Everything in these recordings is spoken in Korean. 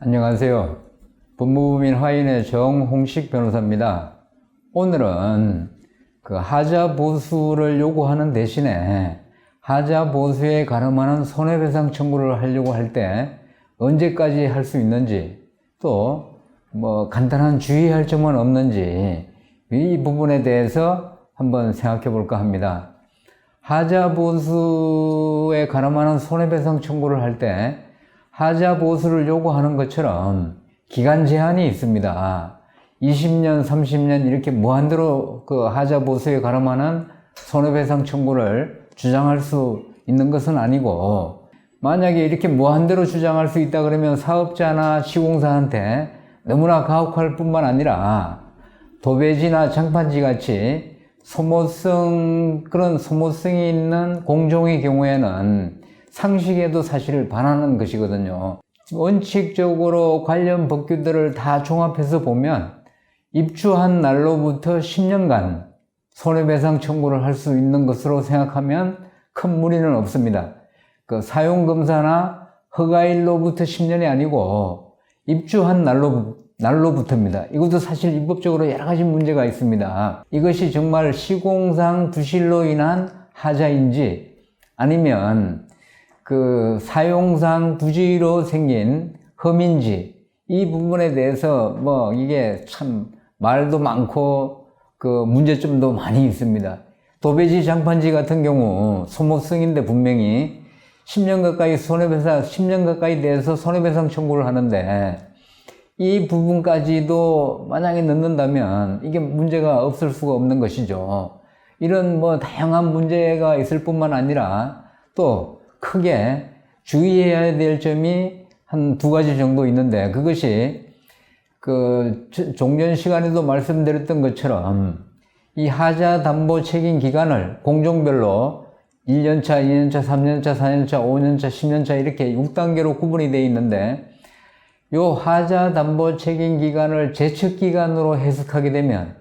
안녕하세요. 법무부민 화인의 정홍식 변호사입니다. 오늘은 하자 보수를 요구하는 대신에 하자 보수에 가름하는 손해배상 청구를 하려고 할 때 언제까지 할 수 있는지, 또 간단한 주의할 점은 없는지, 이 부분에 대해서 한번 생각해 볼까 합니다. 하자 보수에 가름하는 손해배상 청구를 할 때 하자 보수를 요구하는 것처럼 기간 제한이 있습니다. 20년, 30년 이렇게 무한대로 하자 보수에 가름하는 손해배상 청구를 주장할 수 있는 것은 아니고, 만약에 이렇게 무한대로 주장할 수 있다 그러면 사업자나 시공사한테 너무나 가혹할 뿐만 아니라 도배지나 장판지 같이 그런 소모성이 있는 공종의 경우에는 상식에도 사실 반하는 것이거든요. 원칙적으로 관련 법규들을 다 종합해서 보면 입주한 날로부터 10년간 손해배상 청구를 할 수 있는 것으로 생각하면 큰 무리는 없습니다. 사용검사나 허가일로부터 10년이 아니고 입주한 날로부터입니다. 이것도 사실 입법적으로 여러 가지 문제가 있습니다. 이것이 정말 시공상 부실로 인한 하자인지, 아니면 사용상 부지로 생긴 흠인지, 이 부분에 대해서 이게 참 말도 많고 문제점도 많이 있습니다. 도배지, 장판지 같은 경우 소모성인데 분명히 10년 가까이 돼서 손해배상 청구를 하는데, 이 부분까지도 만약에 넣는다면 이게 문제가 없을 수가 없는 것이죠. 이런 다양한 문제가 있을 뿐만 아니라 또 크게 주의해야 될 점이 한 두 가지 정도 있는데, 그것이 종전 시간에도 말씀드렸던 것처럼 이 하자 담보 책임 기간을 공종별로 1년차, 2년차, 3년차, 4년차, 5년차, 10년차 이렇게 6단계로 구분이 되어 있는데, 요 하자 담보 책임 기간을 제척 기간으로 해석하게 되면,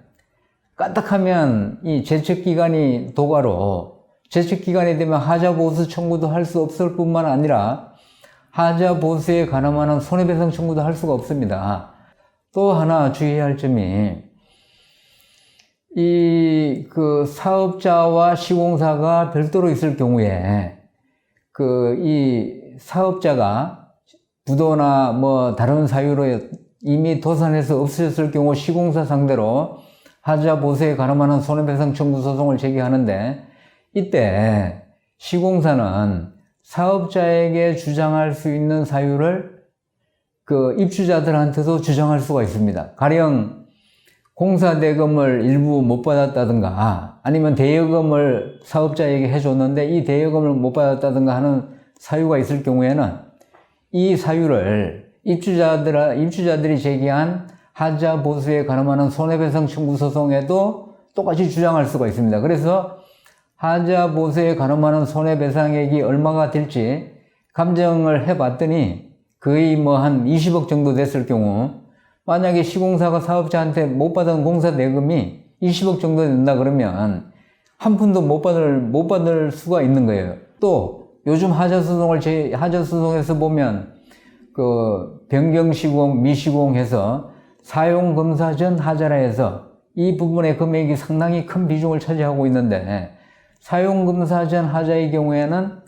까딱하면 이 제척 기간이 도가로, 제척 기간이 되면 하자 보수 청구도 할 수 없을 뿐만 아니라 하자 보수에 가름하는 손해배상 청구도 할 수가 없습니다. 또 하나 주의해야 할 점이, 사업자와 시공사가 별도로 있을 경우에 이 사업자가 부도나 다른 사유로 이미 도산해서 없어졌을 경우 시공사 상대로 하자 보수에 가름하는 손해배상 청구 소송을 제기하는데, 이때 시공사는 사업자에게 주장할 수 있는 사유를 입주자들한테도 주장할 수가 있습니다. 가령 공사 대금을 일부 못 받았다든가, 아니면 대여금을 사업자에게 해줬는데 이 대여금을 못 받았다든가 하는 사유가 있을 경우에는 이 사유를 입주자들이 제기한 하자 보수에 가름하는 손해배상 청구 소송에도 똑같이 주장할 수가 있습니다. 그래서 하자 보수에 가름하는 손해배상액이 얼마가 될지 감정을 해봤더니 거의 한 20억 정도 됐을 경우, 만약에 시공사가 사업자한테 못 받은 공사 대금이 20억 정도 된다 그러면 한 푼도 못 받을 수가 있는 거예요. 또 요즘 하자소송에서 보면 변경시공, 미시공 해서 사용검사 전 하자라 해서 이 부분의 금액이 상당히 큰 비중을 차지하고 있는데, 사용검사 전 하자의 경우에는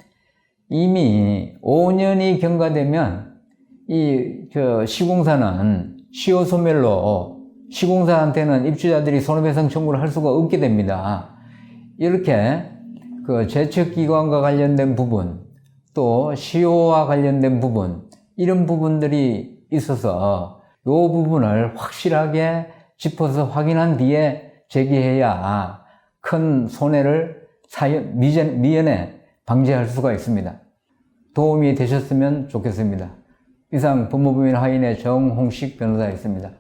이미 5년이 경과되면 시공사는 시효소멸로 시공사한테는 입주자들이 손해배상 청구를 할 수가 없게 됩니다. 이렇게 제척기관과 관련된 부분, 또 시효와 관련된 부분, 이런 부분들이 있어서 이 부분을 확실하게 짚어서 확인한 뒤에 제기해야 큰 손해를 미연에 방지할 수가 있습니다. 도움이 되셨으면 좋겠습니다. 이상 법무부민 화인의 정홍식 변호사였습니다.